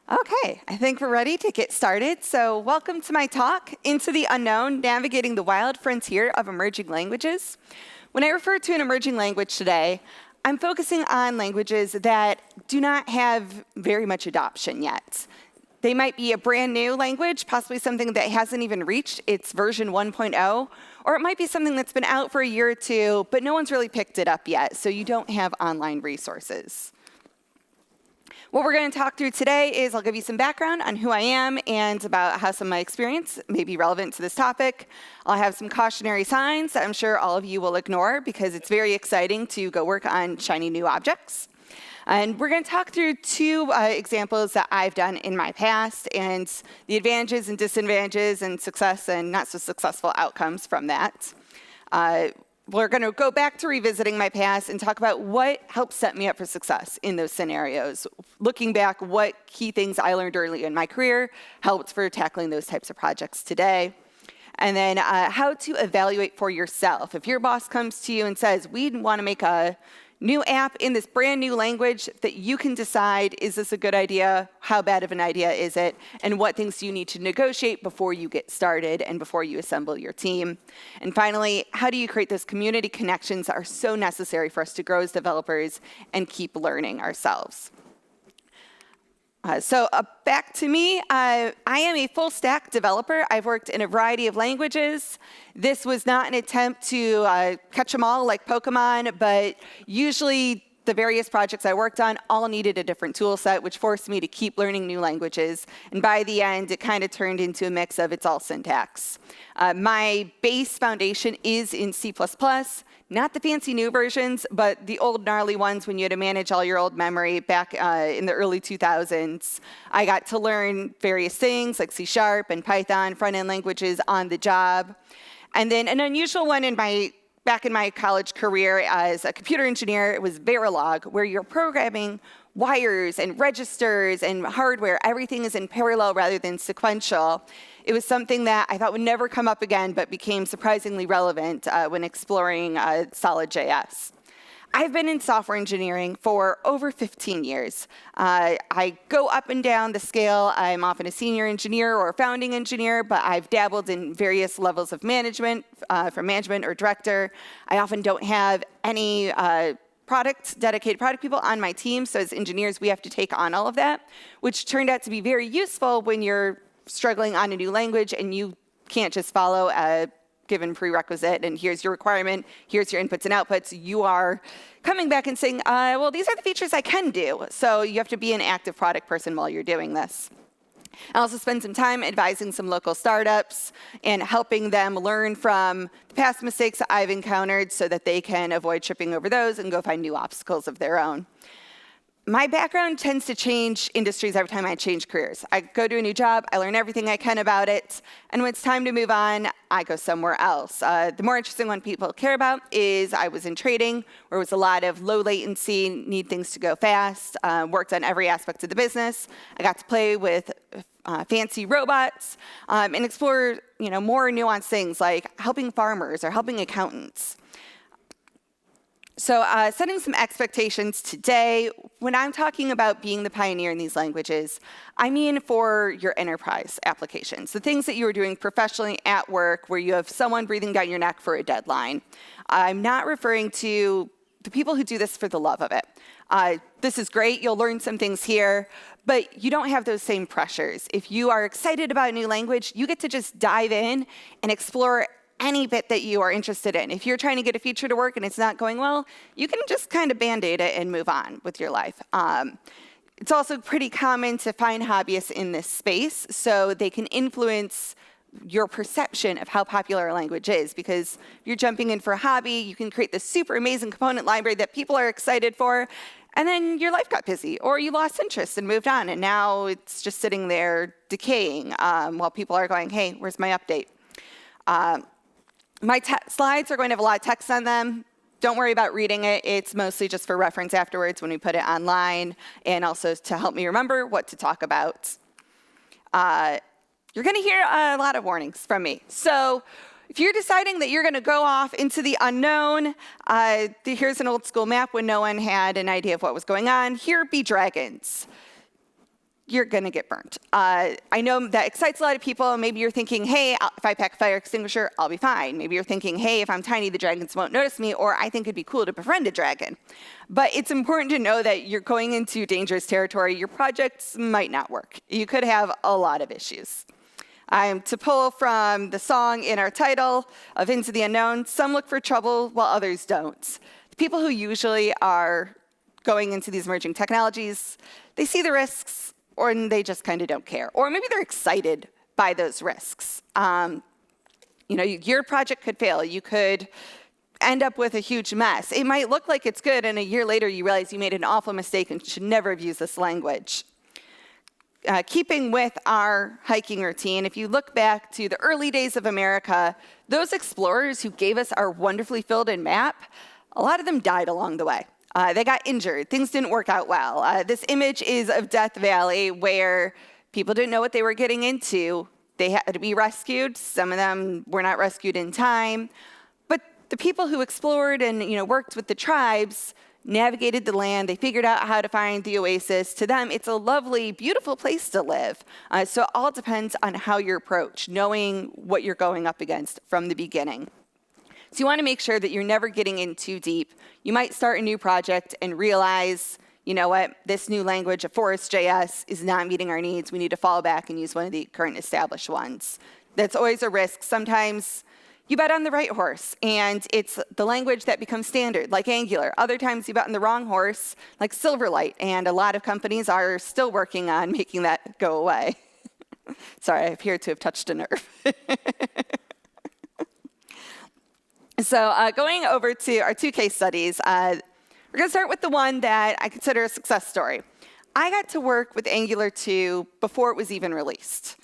Okay, I think we're ready to get started. So welcome to my talk, Into the Unknown, Navigating the Wild Frontier of Emerging Languages. When I refer to an emerging language today, I'm focusing on languages that do not have very much adoption yet. They might be a brand new language, possibly something that hasn't even reached its version 1.0, or it might be something that's been out for a year or two, but no one's really picked it up yet, so you don't have online resources. What we're going to talk through today is I'll give you some background on who I am and about how some of my experience may be relevant to this topic. I'll have some cautionary signs that I'm sure all of you will ignore because it's very exciting to go work on shiny new objects. And we're going to talk through two examples that I've done in my past and the advantages and disadvantages and success and not so successful outcomes from that. We're going to go back to revisiting my past and talk about what helped set me up for success in those scenarios. Looking back, what key things I learned early in my career helped for tackling those types of projects today. And then how to evaluate for yourself. If your boss comes to you and says, we want to make a new app in this brand new language, that you can decide, is this a good idea? How bad of an idea is it? And what things do you need to negotiate before you get started and before you assemble your team? And finally, how do you create those community connections that are so necessary for us to grow as developers and keep learning ourselves? Back to me, I am a full stack developer. I've worked in a variety of languages. This was not an attempt to catch them all like Pokemon, but usually the various projects I worked on all needed a different tool set, which forced me to keep learning new languages. And by the end, it kind of turned into a mix of it's all syntax. My base foundation is in C++. Not the fancy new versions, but the old gnarly ones when you had to manage all your old memory back in the early 2000s. I got to learn various things like C# and Python, front-end languages on the job. And then an unusual one back in my college career as a computer engineer, it was Verilog, where you're programming wires and registers and hardware. Everything is in parallel rather than sequential. It was something that I thought would never come up again, but became surprisingly relevant when exploring SolidJs. I've been in software engineering for over 15 years. I go up and down the scale. I'm often a senior engineer or a founding engineer, but I've dabbled in various levels of management, from management or director. I often don't have any dedicated product people on my team, so as engineers, we have to take on all of that, which turned out to be very useful when you're struggling on a new language and you can't just follow a given prerequisite and here's your requirement, here's your inputs and outputs. You are coming back and saying, well, these are the features I can do. So you have to be an active product person while you're doing this. I also spend some time advising some local startups and helping them learn from the past mistakes that I've encountered so that they can avoid tripping over those and go find new obstacles of their own. My background tends to change industries every time I change careers. I go to a new job, I learn everything I can about it, and when it's time to move on, I go somewhere else. The more interesting one people care about is I was in trading, where it was a lot of low latency, need things to go fast, worked on every aspect of the business. I got to play with fancy robots and explore more nuanced things like helping farmers or helping accountants. So setting some expectations today, when I'm talking about being the pioneer in these languages, I mean for your enterprise applications, the things that you are doing professionally at work where you have someone breathing down your neck for a deadline. I'm not referring to the people who do this for the love of it. This is great, you'll learn some things here, but you don't have those same pressures. If you are excited about a new language, you get to just dive in and explore any bit that you are interested in. If you're trying to get a feature to work and it's not going well, you can just kind of band-aid it and move on with your life. It's also pretty common to find hobbyists in this space so they can influence your perception of how popular a language is, because if you're jumping in for a hobby, you can create this super amazing component library that people are excited for, and then your life got busy, or you lost interest and moved on, and now it's just sitting there decaying while people are going, hey, where's my update? My slides are going to have a lot of text on them. Don't worry about reading it. It's mostly just for reference afterwards when we put it online, and also to help me remember what to talk about. You're going to hear a lot of warnings from me. So if you're deciding that you're going to go off into the unknown, here's an old school map when no one had an idea of what was going on. Here be dragons. you're going to get burnt. I know that excites a lot of people. Maybe you're thinking, hey, if I pack a fire extinguisher, I'll be fine. Maybe you're thinking, hey, if I'm tiny, the dragons won't notice me, or I think it'd be cool to befriend a dragon. But it's important to know that you're going into dangerous territory. Your projects might not work. You could have a lot of issues. To pull from the song in our title of Into the Unknown, some look for trouble while others don't. The people who usually are going into these emerging technologies, they see the risks, or they just kind of don't care. Or maybe they're excited by those risks. Your project could fail. You could end up with a huge mess. It might look like it's good, and a year later you realize you made an awful mistake and should never have used this language. Keeping with our hiking routine, if you look back to the early days of America, those explorers who gave us our wonderfully filled-in map, a lot of them died along the way. They got injured. Things didn't work out well. This image is of Death Valley, where people didn't know what they were getting into. They had to be rescued. Some of them were not rescued in time. But the people who explored and worked with the tribes navigated the land. They figured out how to find the oasis. To them, it's a lovely, beautiful place to live. So it all depends on how you approach, knowing what you're going up against from the beginning. So you want to make sure that you're never getting in too deep. You might start a new project and realize, you know what, this new language of SolidJs is not meeting our needs. We need to fall back and use one of the current established ones. That's always a risk. Sometimes you bet on the right horse, and it's the language that becomes standard, like Angular. Other times you bet on the wrong horse, like Silverlight, and a lot of companies are still working on making that go away. Sorry, I appear to have touched a nerve. So going over to our two case studies, we're going to start with the one that I consider a success story. I got to work with Angular 2 before it was even released.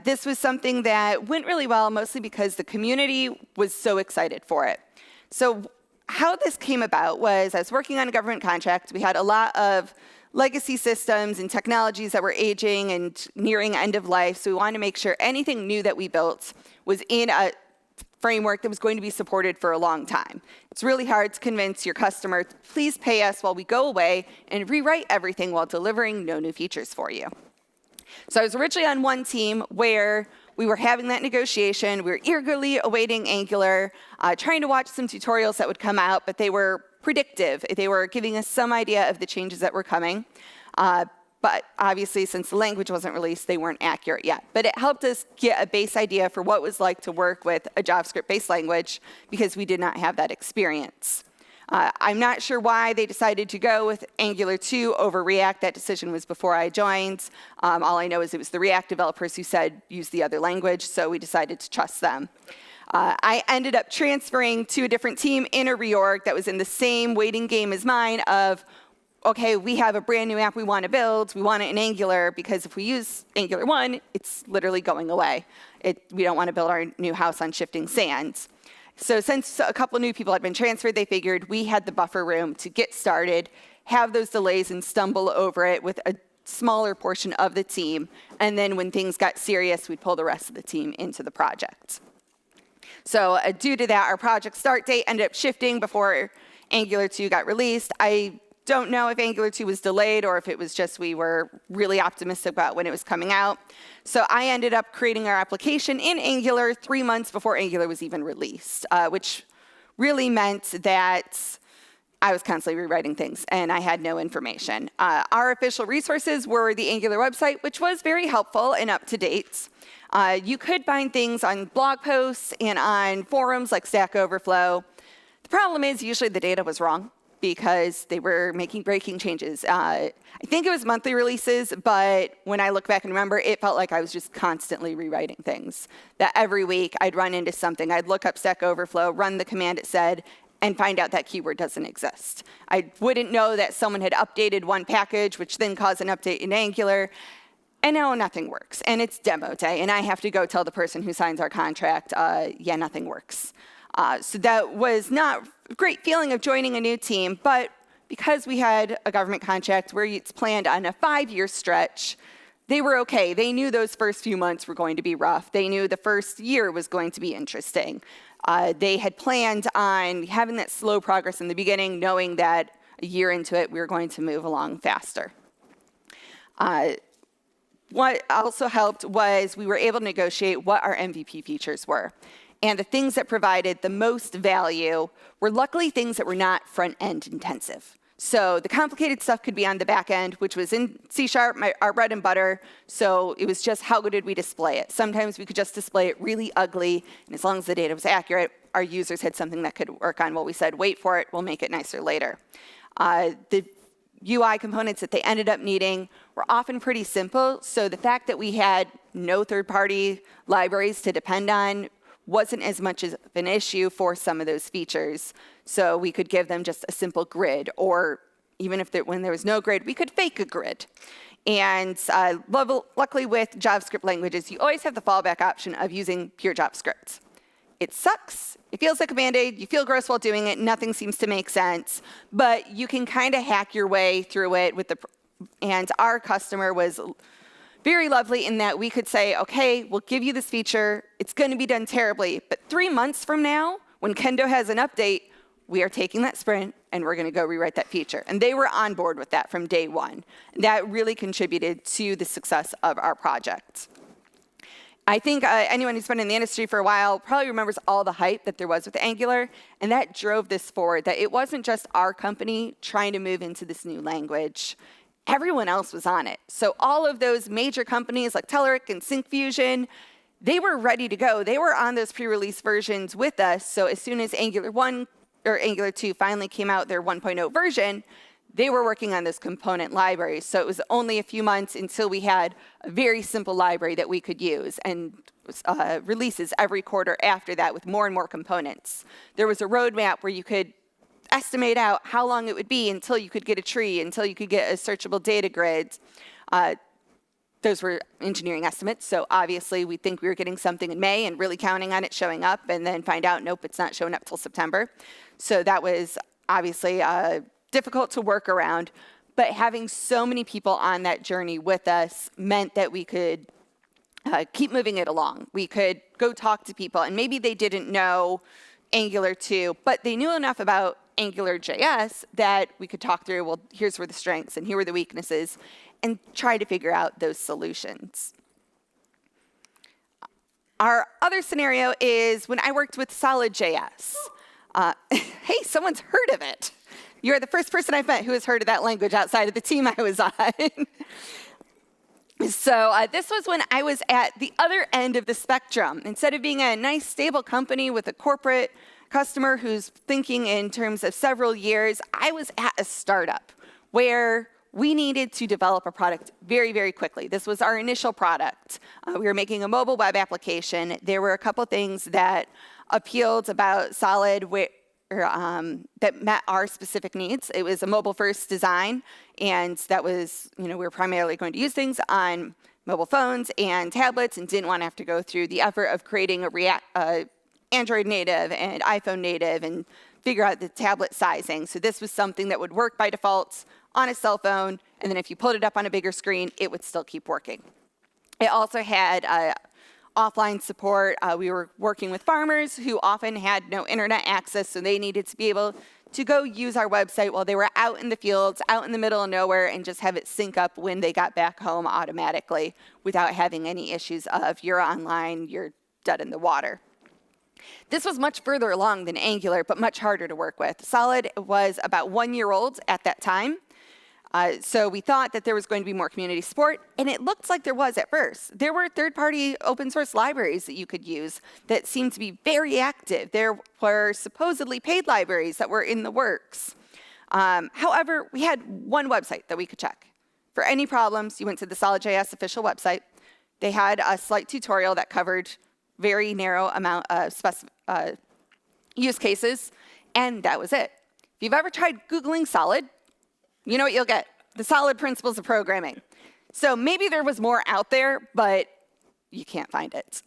This was something that went really well, mostly because the community was so excited for it. So how this came about was I was working on a government contract. We had a lot of legacy systems and technologies that were aging and nearing end of life. So we wanted to make sure anything new that we built was in a framework that was going to be supported for a long time. It's really hard to convince your customer, please pay us while we go away and rewrite everything while delivering no new features for you. So I was originally on one team where we were having that negotiation. We were eagerly awaiting Angular, trying to watch some tutorials that would come out, but they were predictive. They were giving us some idea of the changes that were coming. But obviously, since the language wasn't released, they weren't accurate yet. But it helped us get a base idea for what it was like to work with a JavaScript-based language, because we did not have that experience. I'm not sure why they decided to go with Angular 2 over React. That decision was before I joined. All I know is it was the React developers who said use the other language, so we decided to trust them. I ended up transferring to a different team in a reorg that was in the same waiting game as mine of, okay, we have a brand new app we want to build. We want it in Angular, because if we use Angular 1, it's literally going away. We don't want to build our new house on shifting sands. So since a couple new people had been transferred, they figured we had the buffer room to get started, have those delays and stumble over it with a smaller portion of the team. And then when things got serious, we'd pull the rest of the team into the project. So due to that, our project start date ended up shifting before Angular 2 got released. I don't know if Angular 2 was delayed or if it was just we were really optimistic about when it was coming out. So I ended up creating our application in Angular 3 months before Angular was even released, which really meant that I was constantly rewriting things and I had no information. Our official resources were the Angular website, which was very helpful and up to date. You could find things on blog posts and on forums like Stack Overflow. The problem is usually the data was wrong, because they were making breaking changes. I think it was monthly releases, but when I look back and remember, it felt like I was just constantly rewriting things. That every week I'd run into something. I'd look up Stack Overflow, run the command it said, and find out that keyword doesn't exist. I wouldn't know that someone had updated one package, which then caused an update in Angular, and now nothing works. And it's demo day, and I have to go tell the person who signs our contract, yeah, nothing works. So that was not a great feeling of joining a new team, but because we had a government contract where it's planned on a 5-year stretch, they were okay. They knew those first few months were going to be rough. They knew the first year was going to be interesting. They had planned on having that slow progress in the beginning, knowing that a year into it, we were going to move along faster. What also helped was we were able to negotiate what our MVP features were. And the things that provided the most value were luckily things that were not front-end intensive. So the complicated stuff could be on the back end, which was in C#, our bread and butter. So it was just how good did we display it. Sometimes we could just display it really ugly, and as long as the data was accurate, our users had something that could work on what we said, wait for it, we'll make it nicer later. The UI components that they ended up needing were often pretty simple. So the fact that we had no third-party libraries to depend on wasn't as much of an issue for some of those features. So we could give them just a simple grid, or even if when there was no grid, we could fake a grid. And luckily with JavaScript languages, you always have the fallback option of using pure JavaScript. It sucks. It feels like a Band-Aid. You feel gross while doing it. Nothing seems to make sense. But you can kind of hack your way through it with and our customer was very lovely in that we could say, okay, we'll give you this feature. It's going to be done terribly. But 3 months from now, when Kendo has an update, we are taking that sprint and we're going to go rewrite that feature. And they were on board with that from day one. That really contributed to the success of our project. I think anyone who's been in the industry for a while probably remembers all the hype that there was with Angular, and that drove this forward, that it wasn't just our company trying to move into this new language. Everyone else was on it. So all of those major companies like Telerik and Syncfusion, they were ready to go. They were on those pre-release versions with us. So as soon as Angular 1 or Angular 2 finally came out, their 1.0 version, they were working on this component library. So it was only a few months until we had a very simple library that we could use, and releases every quarter after that with more and more components. There was a roadmap where you could estimate out how long it would be until you could get a tree, until you could get a searchable data grid. Those were engineering estimates, so obviously we think we were getting something in May and really counting on it showing up, and then find out, nope, it's not showing up till September. So that was obviously difficult to work around, but having so many people on that journey with us meant that we could keep moving it along. We could go talk to people, and maybe they didn't know Angular 2, but they knew enough about AngularJS that we could talk through, well, here's where the strengths and here were the weaknesses, and try to figure out those solutions. Our other scenario is when I worked with SolidJs. Hey, someone's heard of it. You're the first person I've met who has heard of that language outside of the team I was on. So this was when I was at the other end of the spectrum. Instead of being a nice, stable company with a corporate customer who's thinking in terms of several years, I was at a startup where we needed to develop a product very, very quickly. This was our initial product. We were making a mobile web application. There were a couple things that appealed about Solid that met our specific needs. It was a mobile-first design, and that was, we were primarily going to use things on mobile phones and tablets, and didn't want to have to go through the effort of creating a Android native and iPhone native and figure out the tablet sizing. So this was something that would work by default on a cell phone, and then if you pulled it up on a bigger screen, it would still keep working. It also had offline support. We were working with farmers who often had no internet access, so they needed to be able to go use our website while they were out in the fields, out in the middle of nowhere, and just have it sync up when they got back home automatically without having any issues of you're online, you're dead in the water. This was much further along than Angular, but much harder to work with. Solid was about 1 year old at that time. So we thought that there was going to be more community support, and it looked like there was at first. There were third-party open source libraries that you could use that seemed to be very active. There were supposedly paid libraries that were in the works. However, we had one website that we could check. For any problems, you went to the SolidJS official website. They had a slight tutorial that covered very narrow amount of use cases, and that was it. If you've ever tried Googling Solid, you know what you'll get, the solid principles of programming. So maybe there was more out there, but you can't find it.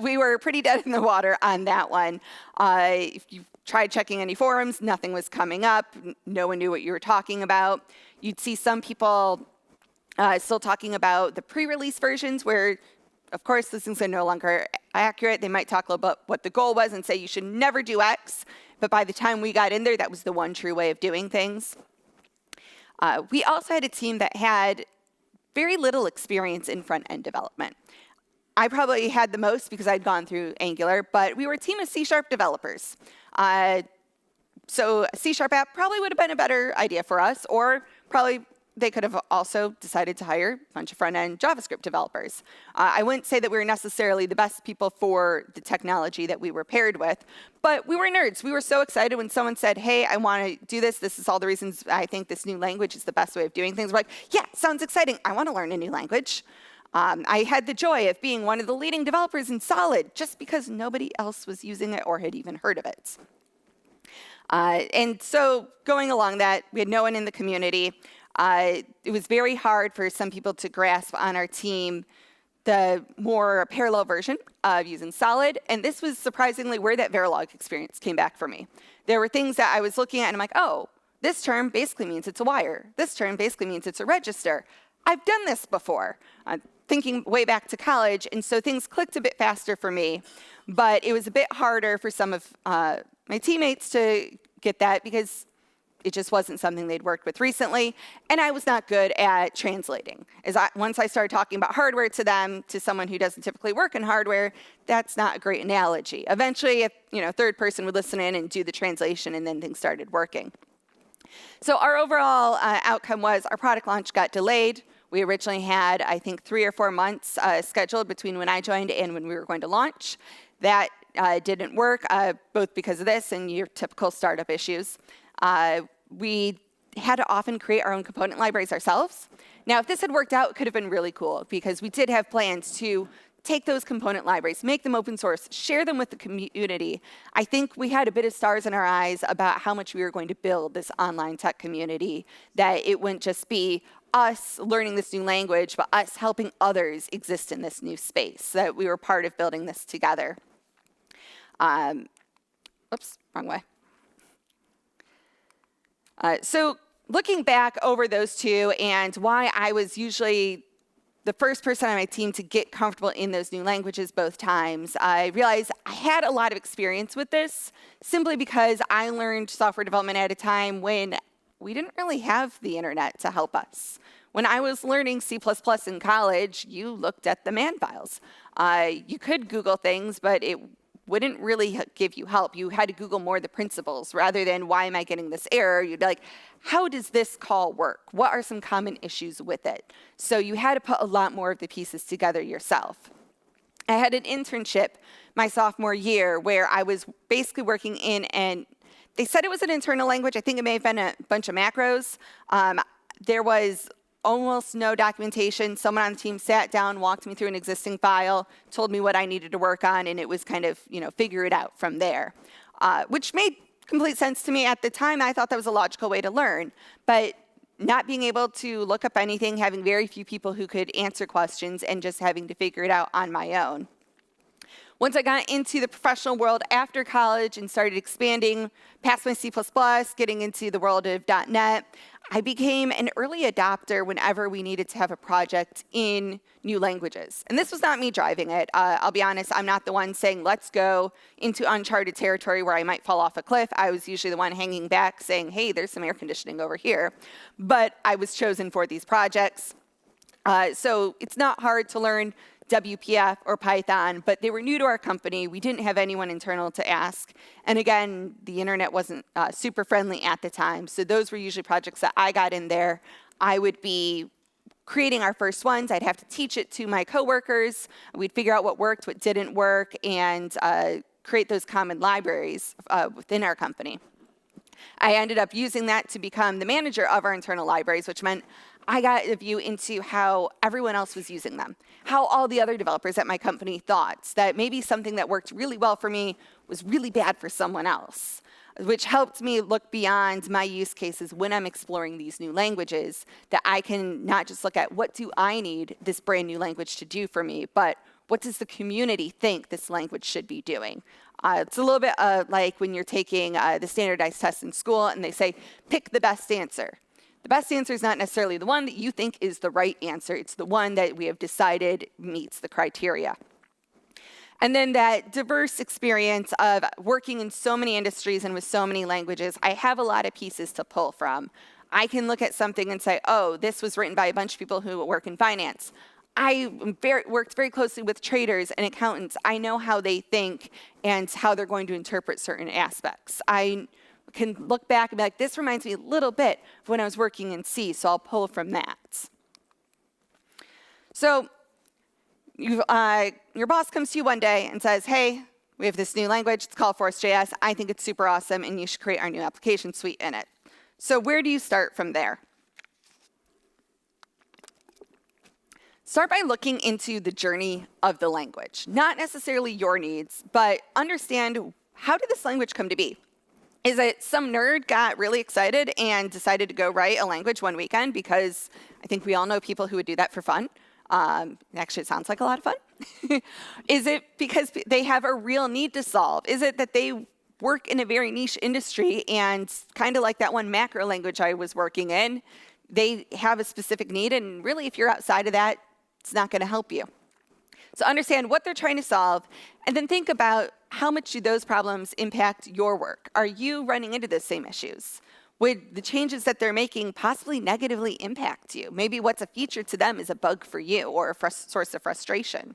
We were pretty dead in the water on that one. If you tried checking any forums, nothing was coming up. No one knew what you were talking about. You'd see some people still talking about the pre-release versions where, of course, those things are no longer accurate. They might talk about what the goal was and say you should never do X, but by the time we got in there, that was the one true way of doing things. We also had a team that had very little experience in front-end development. I probably had the most because I'd gone through Angular, but we were a team of C# developers. So a C# app probably would have been a better idea for us, or probably they could have also decided to hire a bunch of front-end JavaScript developers. I wouldn't say that we were necessarily the best people for the technology that we were paired with, but we were nerds. We were so excited when someone said, hey, I want to do this. This is all the reasons I think this new language is the best way of doing things. We're like, yeah, sounds exciting. I want to learn a new language. I had the joy of being one of the leading developers in Solid just because nobody else was using it or had even heard of it. And so going along that, we had no one in the community. It was very hard for some people to grasp on our team the more parallel version of using Solid. And this was surprisingly where that Verilog experience came back for me. There were things that I was looking at and I'm like, oh, this term basically means it's a wire. This term basically means it's a register. I've done this before. Thinking way back to college. And so things clicked a bit faster for me. But it was a bit harder for some of my teammates to get that because it just wasn't something they'd worked with recently, and I was not good at translating. Once I started talking about hardware to them, to someone who doesn't typically work in hardware, that's not a great analogy. Eventually, a third person would listen in and do the translation, and then things started working. So our overall outcome was our product launch got delayed. We originally had, I think, 3 or 4 months scheduled between when I joined and when we were going to launch. That didn't work, both because of this and your typical startup issues. We had to often create our own component libraries ourselves. Now, if this had worked out, it could have been really cool because we did have plans to take those component libraries, make them open source, share them with the community. I think we had a bit of stars in our eyes about how much we were going to build this online tech community, that it wouldn't just be us learning this new language, but us helping others exist in this new space, that we were part of building this together. Oops, wrong way. So looking back over those two and why I was usually the first person on my team to get comfortable in those new languages both times, I realized I had a lot of experience with this simply because I learned software development at a time when we didn't really have the internet to help us. When I was learning C++ in college, you looked at the man files. You could Google things, but it wouldn't really give you help. You had to Google more the principles rather than why am I getting this error? You'd be like, how does this call work? What are some common issues with it? So you had to put a lot more of the pieces together yourself. I had an internship my sophomore year where I was basically working in, and they said it was an internal language. I think it may have been a bunch of macros. There was almost no documentation. Someone on the team sat down, walked me through an existing file, told me what I needed to work on, and it was kind of, figure it out from there, which made complete sense to me at the time. I thought that was a logical way to learn, but not being able to look up anything, having very few people who could answer questions, and just having to figure it out on my own. Once I got into the professional world after college and started expanding past my C++, getting into the world of .NET, I became an early adopter whenever we needed to have a project in new languages. And this was not me driving it. I'll be honest, I'm not the one saying, let's go into uncharted territory where I might fall off a cliff. I was usually the one hanging back saying, hey, there's some air conditioning over here. But I was chosen for these projects. So it's not hard to learn WPF or Python, but they were new to our company. We didn't have anyone internal to ask. And again, the internet wasn't super friendly at the time. So those were usually projects that I got in there. I would be creating our first ones. I'd have to teach it to my coworkers. We'd figure out what worked, what didn't work, and create those common libraries within our company. I ended up using that to become the manager of our internal libraries, which meant I got a view into how everyone else was using them, how all the other developers at my company thought that maybe something that worked really well for me was really bad for someone else, which helped me look beyond my use cases when I'm exploring these new languages, that I can not just look at what do I need this brand new language to do for me, but what does the community think this language should be doing? It's a little bit like when you're taking the standardized tests in school and they say, pick the best answer. The best answer is not necessarily the one that you think is the right answer. It's the one that we have decided meets the criteria. And then that diverse experience of working in so many industries and with so many languages, I have a lot of pieces to pull from. I can look at something and say, oh, this was written by a bunch of people who work in finance. I worked very closely with traders and accountants. I know how they think and how they're going to interpret certain aspects. I can look back and be like, this reminds me a little bit of when I was working in C, so I'll pull from that. So your boss comes to you one day and says, hey, we have this new language, it's called Force.js. I think it's super awesome, and you should create our new application suite in it. So where do you start from there? Start by looking into the journey of the language. Not necessarily your needs, but understand, how did this language come to be? Is it some nerd got really excited and decided to go write a language one weekend? Because I think we all know people who would do that for fun. Actually, it sounds like a lot of fun. Is it because they have a real need to solve? Is it that they work in a very niche industry and kind of like that one macro language I was working in, they have a specific need, and really if you're outside of that, it's not going to help you. So understand what they're trying to solve, and then think about how much do those problems impact your work. Are you running into the same issues? Would the changes that they're making possibly negatively impact you? Maybe what's a feature to them is a bug for you or a source of frustration.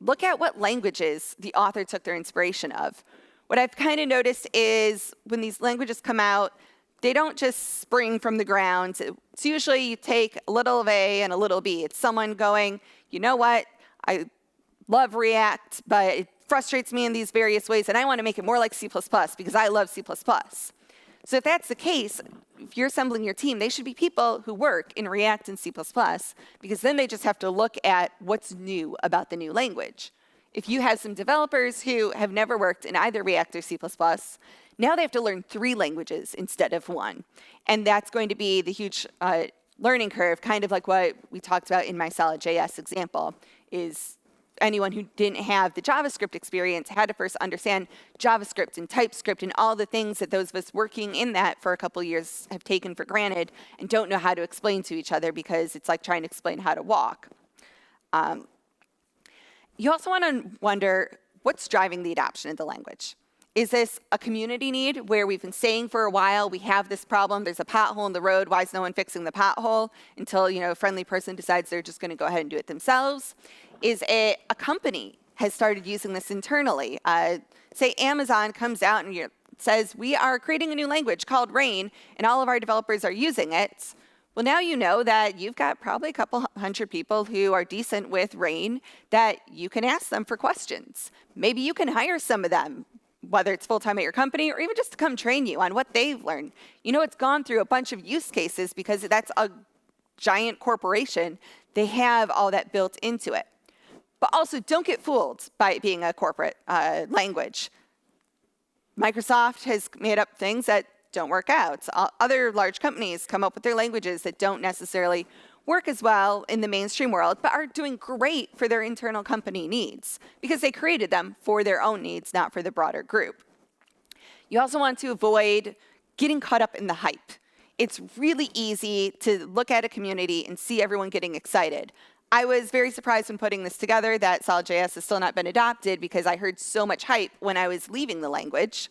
Look at what languages the author took their inspiration of. What I've kind of noticed is when these languages come out, they don't just spring from the ground. It's usually you take a little of A and a little B. It's someone going, you know what, I love React, but it frustrates me in these various ways, and I want to make it more like C++ because I love C++. So if that's the case, if you're assembling your team, they should be people who work in React and C++, because then they just have to look at what's new about the new language. If you have some developers who have never worked in either React or C++, now they have to learn 3 languages instead of 1. And that's going to be the huge learning curve, kind of like what we talked about in my SolidJs example, is anyone who didn't have the JavaScript experience had to first understand JavaScript and TypeScript and all the things that those of us working in that for a couple of years have taken for granted and don't know how to explain to each other, because it's like trying to explain how to walk. You also want to wonder, what's driving the adoption of the language? Is this a community need where we've been saying for a while, we have this problem, there's a pothole in the road, why is no one fixing the pothole? Until, a friendly person decides they're just going to go ahead and do it themselves. Is it a company has started using this internally? Say Amazon comes out and says, we are creating a new language called Rain, and all of our developers are using it. Well, now you know that you've got probably a couple hundred people who are decent with Rain that you can ask them for questions. Maybe you can hire some of them, whether it's full-time at your company or even just to come train you on what they've learned. It's gone through a bunch of use cases because that's a giant corporation. They have all that built into it. But also, don't get fooled by it being a corporate language. Microsoft has made up things that don't work out. Other large companies come up with their languages that don't necessarily work as well in the mainstream world, but are doing great for their internal company needs because they created them for their own needs, not for the broader group. You also want to avoid getting caught up in the hype. It's really easy to look at a community and see everyone getting excited. I was very surprised when putting this together that SolidJS has still not been adopted because I heard so much hype when I was leaving the language,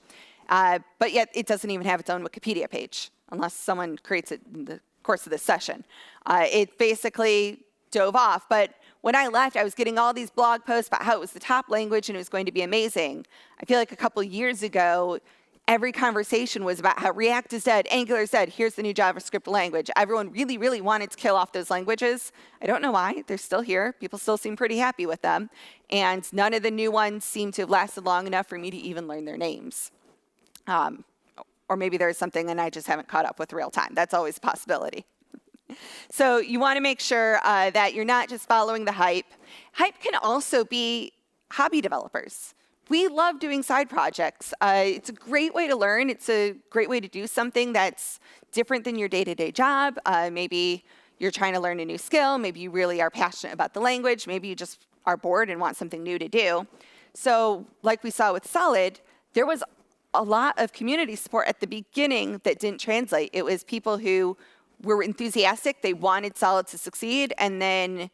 but yet it doesn't even have its own Wikipedia page unless someone creates it in the course of this session. It basically dove off, but when I left, I was getting all these blog posts about how it was the top language and it was going to be amazing. I feel like a couple years ago, every conversation was about how React is dead, Angular is dead, here's the new JavaScript language. Everyone really, really wanted to kill off those languages. I don't know why, they're still here. People still seem pretty happy with them. And none of the new ones seem to have lasted long enough for me to even learn their names. Or maybe there's something and I just haven't caught up with real time. That's always a possibility. So you want to make sure that you're not just following the hype. Hype can also be hobby developers. We love doing side projects. It's a great way to learn. It's a great way to do something that's different than your day-to-day job. Maybe you're trying to learn a new skill. Maybe you really are passionate about the language. Maybe you just are bored and want something new to do. So like we saw with Solid, there was a lot of community support at the beginning that didn't translate. It was people who were enthusiastic. They wanted Solid to succeed. And then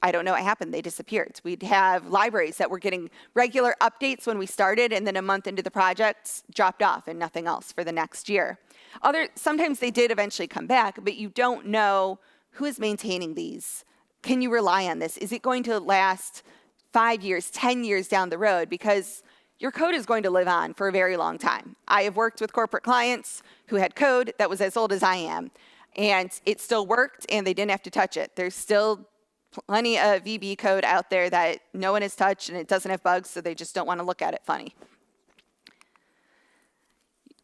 I don't know what happened. They disappeared. We'd have libraries that were getting regular updates when we started, and then a month into the project, dropped off and nothing else for the next year. Sometimes they did eventually come back, but you don't know who is maintaining these. Can you rely on this? Is it going to last 5 years, 10 years down the road? Because your code is going to live on for a very long time. I have worked with corporate clients who had code that was as old as I am, and it still worked, and they didn't have to touch it. There's still plenty of VB code out there that no one has touched, and it doesn't have bugs, so they just don't want to look at it funny.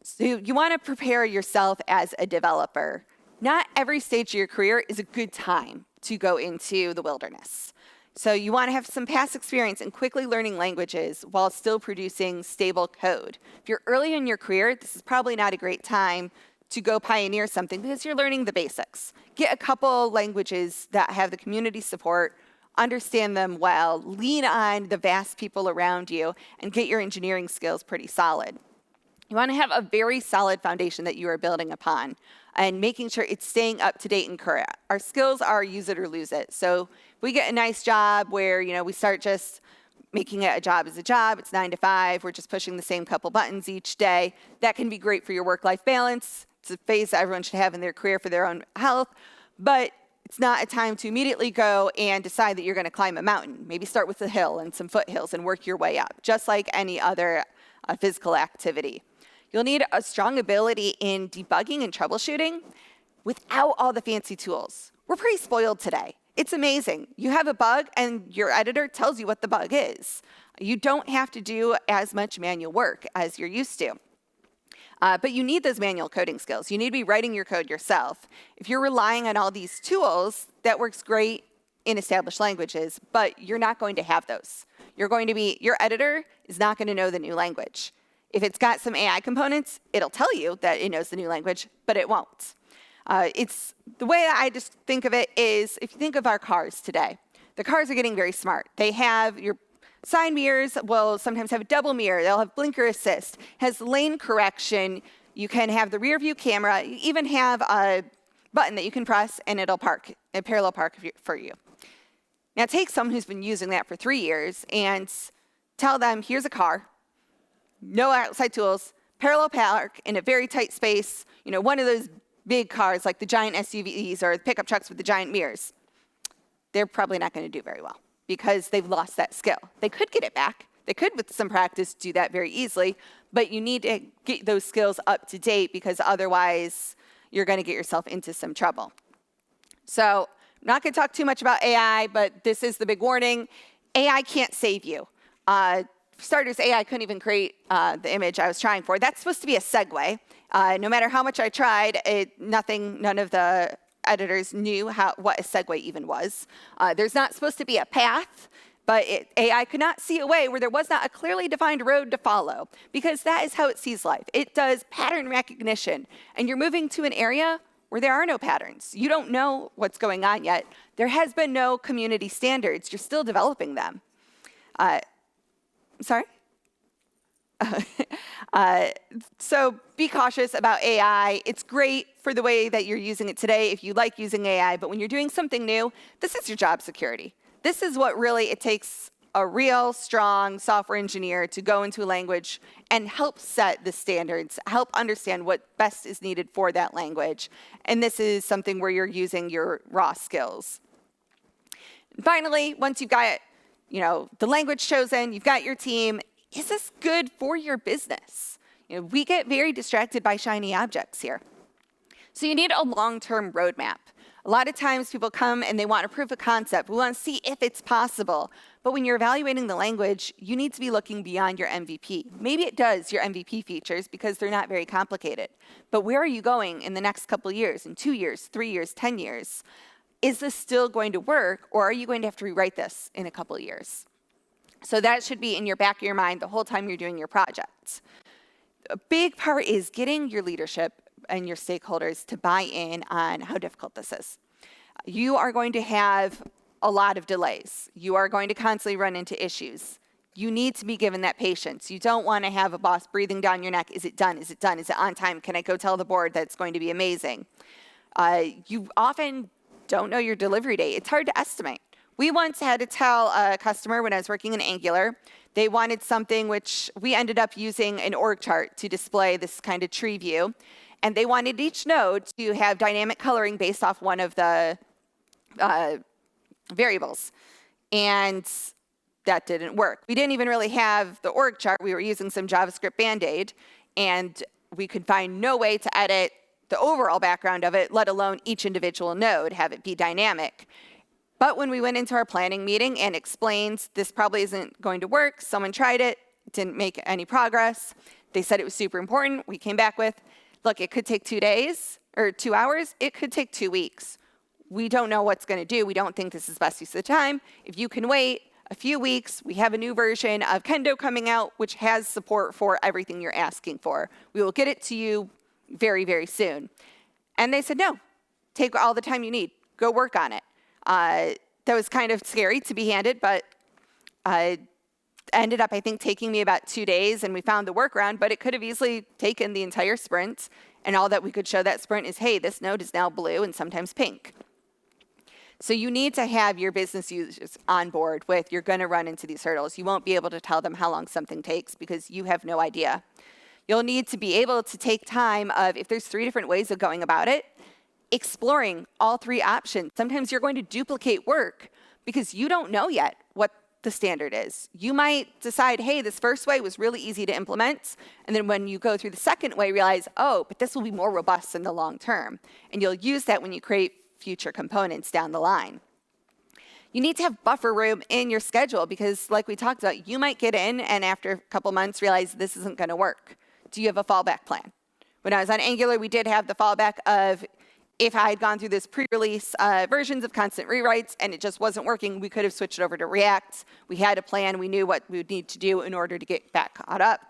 So you want to prepare yourself as a developer. Not every stage of your career is a good time to go into the wilderness. So you want to have some past experience in quickly learning languages while still producing stable code. If you're early in your career, this is probably not a great time to go pioneer something because you're learning the basics. Get a couple languages that have the community support, understand them well, lean on the vast people around you, and get your engineering skills pretty solid. You want to have a very solid foundation that you are building upon and making sure it's staying up to date and current. Our skills are use it or lose it. So if we get a nice job where we start just making it a job as a job, it's 9 to 5, we're just pushing the same couple buttons each day, that can be great for your work-life balance. It's a phase that everyone should have in their career for their own health, but it's not a time to immediately go and decide that you're going to climb a mountain. Maybe start with a hill and some foothills and work your way up, just like any other physical activity. You'll need a strong ability in debugging and troubleshooting without all the fancy tools. We're pretty spoiled today. It's amazing. You have a bug and your editor tells you what the bug is. You don't have to do as much manual work as you're used to. But you need those manual coding skills. You need to be writing your code yourself. If you're relying on all these tools, that works great in established languages, but you're not going to have those. Your editor is not going to know the new language. If it's got some AI components, it'll tell you that it knows the new language, but it won't. It's the way that I just think of it is, if you think of our cars today, the cars are getting very smart. They have your side mirrors will sometimes have a double mirror. They'll have blinker assist, has lane correction. You can have the rear view camera. You even have a button that you can press and it'll park, a parallel park for you. Now take someone who's been using that for 3 years and tell them, here's a car, no outside tools, parallel park in a very tight space, one of those big cars like the giant SUVs or the pickup trucks with the giant mirrors. They're probably not going to do very well because they've lost that skill. They could get it back. They could, with some practice, do that very easily, but you need to get those skills up to date because otherwise you're going to get yourself into some trouble. So I'm not going to talk too much about AI, but this is the big warning. AI can't save you. For starters, AI couldn't even create the image I was trying for. That's supposed to be a segue. No matter how much I tried, none of the editors knew what a segue even was. There's not supposed to be a path, but AI could not see a way where there was not a clearly defined road to follow, because that is how it sees life. It does pattern recognition, and you're moving to an area where there are no patterns. You don't know what's going on yet. There has been no community standards. You're still developing them. Sorry? So be cautious about AI. It's great for the way that you're using it today if you like using AI, but when you're doing something new, this is your job security. This is what really it takes a real strong software engineer to go into a language and help set the standards, help understand what best is needed for that language. And this is something where you're using your raw skills. And finally, once you've got the language chosen, you've got your team, is this good for your business? We get very distracted by shiny objects here. So you need a long-term roadmap. A lot of times people come and they want a proof of concept. We want to see if it's possible. But when you're evaluating the language, you need to be looking beyond your MVP. Maybe it does your MVP features because they're not very complicated. But where are you going in the next couple of years, in 2 years, 3 years, 10 years? Is this still going to work, or are you going to have to rewrite this in a couple of years? So that should be in your back of your mind the whole time you're doing your project. A big part is getting your leadership and your stakeholders to buy in on how difficult this is. You are going to have a lot of delays. You are going to constantly run into issues. You need to be given that patience. You don't want to have a boss breathing down your neck. Is it done? Is it done? Is it on time? Can I go tell the board that it's going to be amazing? You often don't know your delivery date. It's hard to estimate. We once had to tell a customer when I was working in Angular, they wanted something which we ended up using an org chart to display this kind of tree view. And they wanted each node to have dynamic coloring based off one of the variables. And that didn't work. We didn't even really have the org chart. We were using some JavaScript Band-Aid, and we could find no way to edit the overall background of it, let alone each individual node, have it be dynamic. But when we went into our planning meeting and explained this probably isn't going to work, someone tried it, didn't make any progress. They said it was super important. We came back with, look, it could take 2 days or 2 hours. It could take 2 weeks. We don't know what's going to do. We don't think this is best use of the time. If you can wait a few weeks, we have a new version of Kendo coming out, which has support for everything you're asking for. We will get it to you very, very soon. And they said, no, take all the time you need. Go work on it. That was kind of scary to be handed, but ended up, I think, taking me about 2 days, and we found the workaround, but it could have easily taken the entire sprint, and all that we could show that sprint is, hey, this node is now blue and sometimes pink. So you need to have your business users on board with, you're going to run into these hurdles. You won't be able to tell them how long something takes because you have no idea. You'll need to be able to take time of, if there's 3 different ways of going about it, exploring all 3 options. Sometimes you're going to duplicate work because you don't know yet what the standard is. You might decide, hey, this first way was really easy to implement, and then when you go through the second way, realize, oh, but this will be more robust in the long term. And you'll use that when you create future components down the line. You need to have buffer room in your schedule because, like we talked about, you might get in and after a couple months realize this isn't going to work. Do you have a fallback plan? When I was on Angular, we did have the fallback of, if I had gone through this pre-release versions of constant rewrites and it just wasn't working, we could have switched over to React. We had a plan. We knew what we would need to do in order to get back caught up.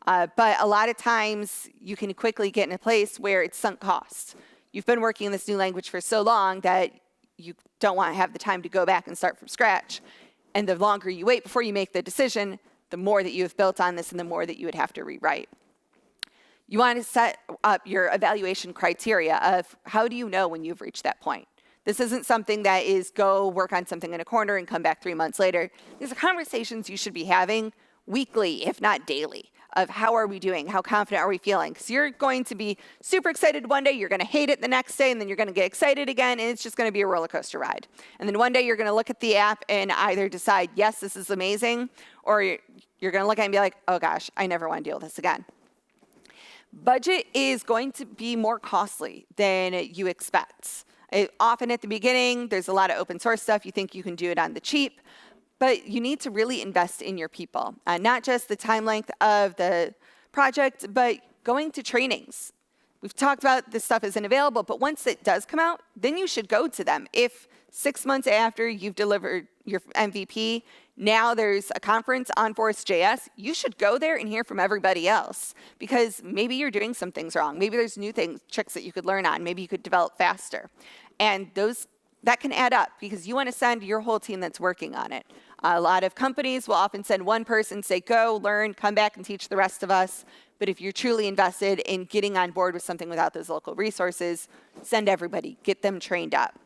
But a lot of times, you can quickly get in a place where it's sunk cost. You've been working in this new language for so long that you don't want to have the time to go back and start from scratch. And the longer you wait before you make the decision, the more that you have built on this and the more that you would have to rewrite. You want to set up your evaluation criteria of how do you know when you've reached that point. This isn't something that is go work on something in a corner and come back 3 months later. These are conversations you should be having weekly, if not daily, of how are we doing, how confident are we feeling? Because you're going to be super excited one day, you're going to hate it the next day, and then you're going to get excited again, and it's just going to be a roller coaster ride. And then one day you're going to look at the app and either decide, yes, this is amazing, or you're going to look at it and be like, oh gosh, I never want to deal with this again. Budget is going to be more costly than you expect. Often at the beginning, there's a lot of open source stuff. You think you can do it on the cheap, but you need to really invest in your people. Not just the time length of the project, but going to trainings. We've talked about this stuff isn't available, but once it does come out, then you should go to them. If 6 months after you've delivered your MVP, now there's a conference on Forest.js, you should go there and hear from everybody else because maybe you're doing some things wrong. Maybe there's new things, tricks that you could learn on. Maybe you could develop faster. And that can add up because you want to send your whole team that's working on it. A lot of companies will often send one person, say, go, learn, come back and teach the rest of us. But if you're truly invested in getting on board with something without those local resources, send everybody, get them trained up.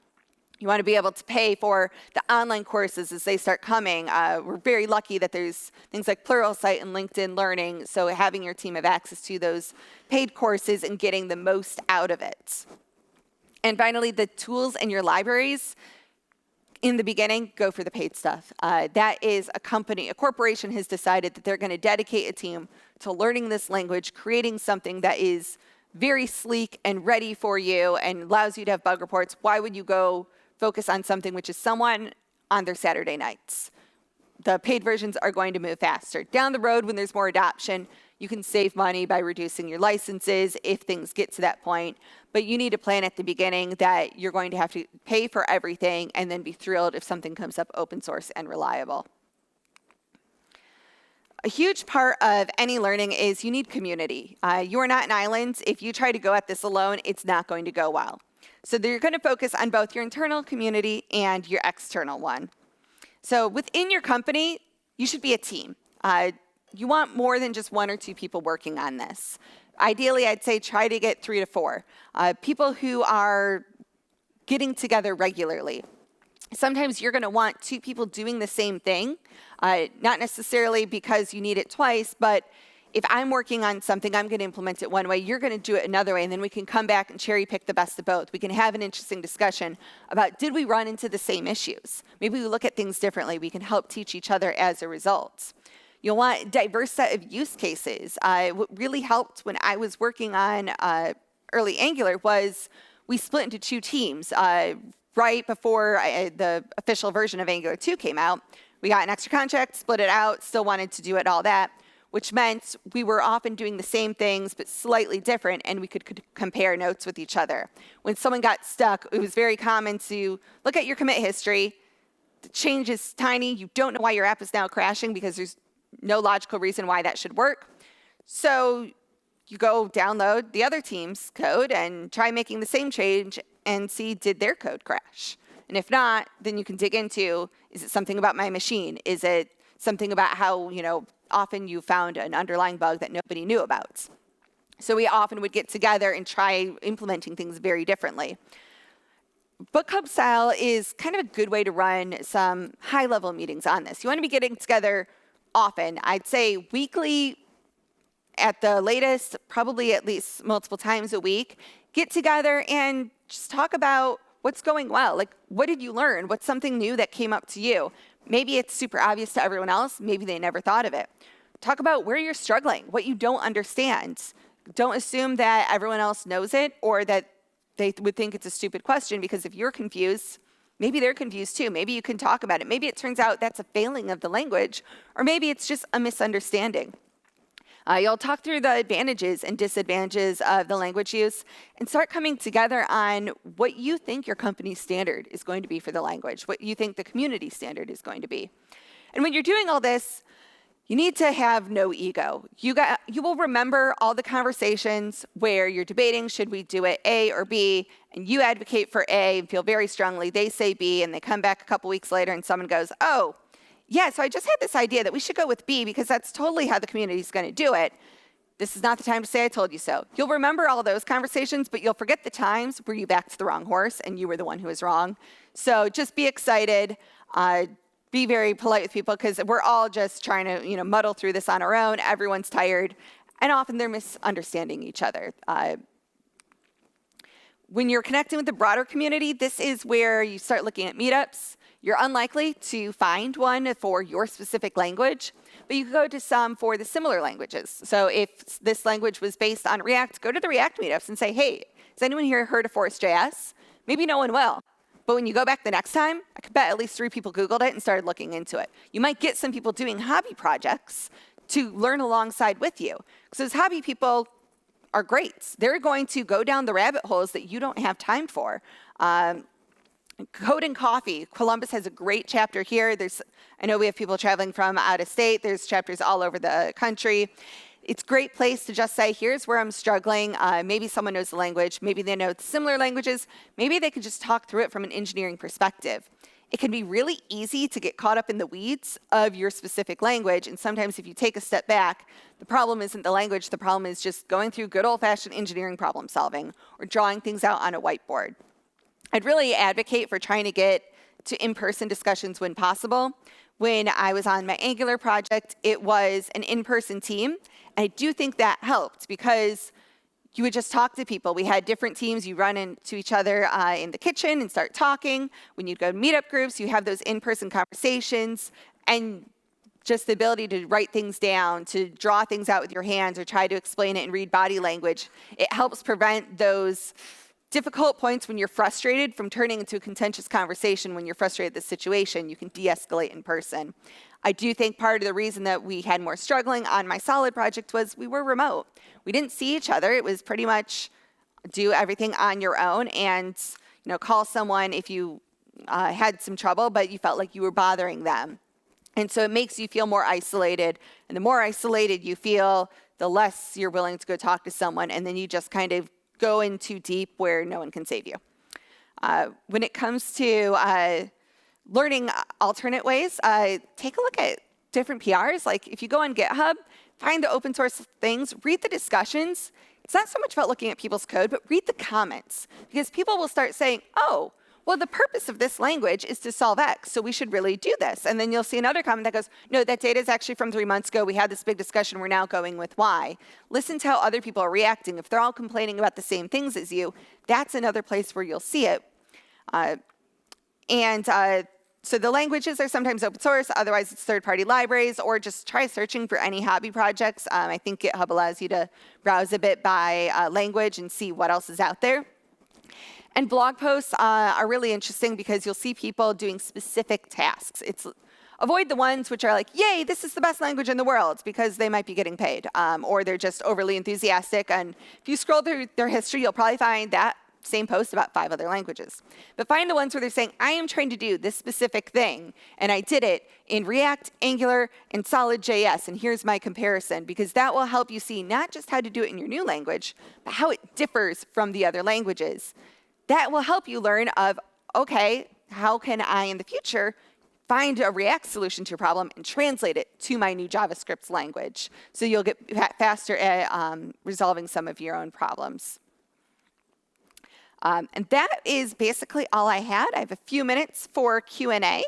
You want to be able to pay for the online courses as they start coming. We're very lucky that there's things like Pluralsight and LinkedIn Learning, so having your team have access to those paid courses and getting the most out of it. And finally, the tools in your libraries. In the beginning, go for the paid stuff. That is a corporation has decided that they're going to dedicate a team to learning this language, creating something that is very sleek and ready for you and allows you to have bug reports. Why would you go focus on something which is someone on their Saturday nights? The paid versions are going to move faster. Down the road, when there's more adoption, you can save money by reducing your licenses if things get to that point. But you need to plan at the beginning that you're going to have to pay for everything and then be thrilled if something comes up open source and reliable. A huge part of any learning is you need community. You are not an island. If you try to go at this alone, it's not going to go well. So you're going to focus on both your internal community and your external one. So within your company, you should be a team. You want more than just 1 or 2 people working on this. Ideally, I'd say try to get 3 to 4. People who are getting together regularly. Sometimes you're going to want two people doing the same thing, not necessarily because you need it twice, but if I'm working on something, I'm going to implement it one way, you're going to do it another way, and then we can come back and cherry pick the best of both. We can have an interesting discussion about, did we run into the same issues? Maybe we look at things differently. We can help teach each other as a result. You'll want a diverse set of use cases. What really helped when I was working on early Angular was we split into two teams. Right before the official version of Angular 2 came out, we got an extra contract, split it out, still wanted to do it, all that, which meant we were often doing the same things but slightly different, and we could compare notes with each other. When someone got stuck, it was very common to look at your commit history. The change is tiny. You don't know why your app is now crashing because there's no logical reason why that should work. So you go download the other team's code and try making the same change and see, did their code crash? And if not, then you can dig into, is it something about my machine? Is it something about how, often you found an underlying bug that nobody knew about? So we often would get together and try implementing things very differently. Book club style is kind of a good way to run some high-level meetings on this. You want to be getting together often. I'd say weekly at the latest, probably at least multiple times a week. Get together and just talk about what's going well. Like, what did you learn? What's something new that came up to you? Maybe it's super obvious to everyone else. Maybe they never thought of it. Talk about where you're struggling, what you don't understand. Don't assume that everyone else knows it or that they would think it's a stupid question, because if you're confused, maybe they're confused too. Maybe you can talk about it. Maybe it turns out that's a failing of the language, or maybe it's just a misunderstanding. You'll talk through the advantages and disadvantages of the language use and start coming together on what you think your company's standard is going to be for the language, what you think the community standard is going to be. And when you're doing all this, you need to have no ego. You will remember all the conversations where you're debating, should we do it A or B, and you advocate for A and feel very strongly, they say B, and they come back a couple weeks later and someone goes, oh, yeah, so I just had this idea that we should go with B because that's totally how the community is going to do it. This is not the time to say I told you so. You'll remember all those conversations, but you'll forget the times where you backed the wrong horse and you were the one who was wrong. So just be excited. Be very polite with people, because we're all just trying to muddle through this on our own. Everyone's tired, and often they're misunderstanding each other. When you're connecting with the broader community, this is where you start looking at meetups. You're unlikely to find one for your specific language, but you can go to some for the similar languages. So if this language was based on React, go to the React meetups and say, hey, has anyone here heard of Forest.js? Maybe no one will. But when you go back the next time, I could bet at least 3 people Googled it and started looking into it. You might get some people doing hobby projects to learn alongside with you. Because those hobby people are great. They're going to go down the rabbit holes that you don't have time for. Code and Coffee. Columbus has a great chapter here. I know we have people traveling from out of state. There's chapters all over the country. It's a great place to just say, here's where I'm struggling. Maybe someone knows the language. Maybe they know similar languages. Maybe they can just talk through it from an engineering perspective. It can be really easy to get caught up in the weeds of your specific language. And sometimes if you take a step back, the problem isn't the language. The problem is just going through good old-fashioned engineering problem solving or drawing things out on a whiteboard. I'd really advocate for trying to get to in-person discussions when possible. When I was on my Angular project, it was an in-person team. And I do think that helped because you would just talk to people. We had different teams. You run into each other in the kitchen and start talking. When you'd go to meetup groups, you have those in-person conversations. And just the ability to write things down, to draw things out with your hands or try to explain it and read body language, it helps prevent those difficult points when you're frustrated from turning into a contentious conversation. When you're frustrated with the situation, you can de-escalate in person. I do think part of the reason that we had more struggling on my Solid project was we were remote. We didn't see each other. It was pretty much do everything on your own and call someone if you had some trouble, but you felt like you were bothering them. And so it makes you feel more isolated. And the more isolated you feel, the less you're willing to go talk to someone. And then you just kind of go in too deep where no one can save you. When it comes to learning alternate ways, take a look at different PRs. Like if you go on GitHub, find the open source things, read the discussions. It's not so much about looking at people's code, but read the comments. Because people will start saying, oh, well, the purpose of this language is to solve X, so we should really do this. And then you'll see another comment that goes, no, that data is actually from 3 months ago. We had this big discussion. We're now going with Y. Listen to how other people are reacting. If they're all complaining about the same things as you, that's another place where you'll see it. So the languages are sometimes open source, otherwise it's third-party libraries, or just try searching for any hobby projects. I think GitHub allows you to browse a bit by language and see what else is out there. And blog posts are really interesting because you'll see people doing specific tasks. Avoid the ones which are like, yay, this is the best language in the world, because they might be getting paid, or they're just overly enthusiastic. And if you scroll through their history, you'll probably find that same post about 5 other languages. But find the ones where they're saying, I am trying to do this specific thing, and I did it in React, Angular, and SolidJs, and here's my comparison, because that will help you see not just how to do it in your new language, but how it differs from the other languages. That will help you learn of, okay, how can I in the future find a React solution to your problem and translate it to my new JavaScript language, so you'll get faster at resolving some of your own problems. And that is basically all I had. I have a few minutes for Q&A. Hey.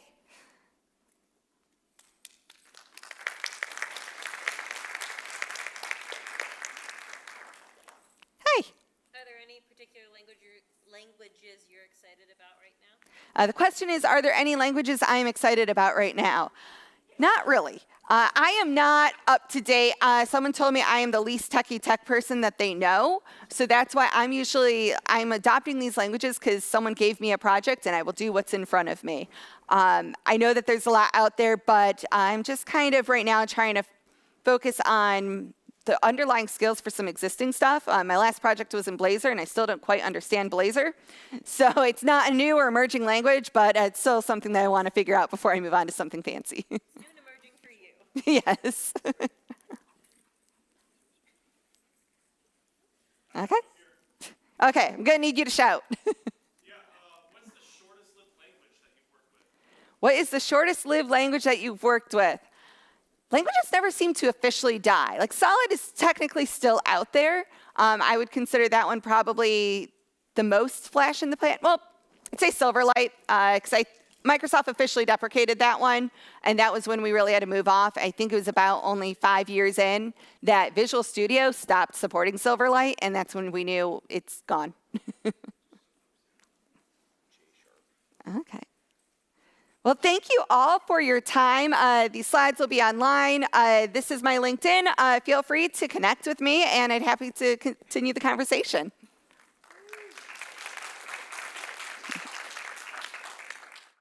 Are there any particular languages you're excited about right now? The question is, are there any languages I'm excited about right now? Not really. I am not up to date. Someone told me I am the least techie tech person that they know. So that's why I'm adopting these languages because someone gave me a project and I will do what's in front of me. I know that there's a lot out there, but I'm just kind of right now trying to focus on the underlying skills for some existing stuff. My last project was in Blazor, and I still don't quite understand Blazor. So it's not a new or emerging language, but it's still something that I want to figure out before I move on to something fancy. Yes. Okay. Okay, I'm going to need you to shout. What's the shortest lived language that you've worked with? What is the shortest lived language that you've worked with? Languages never seem to officially die. Like Solid is technically still out there. I would consider that one probably the most flash in the pan. Well, I'd say Silverlight, because Microsoft officially deprecated that one, and that was when we really had to move off. I think it was about only 5 years in that Visual Studio stopped supporting Silverlight, and that's when we knew it's gone. Okay. Well, thank you all for your time. These slides will be online. This is my LinkedIn. Feel free to connect with me, and I'd be happy to continue the conversation.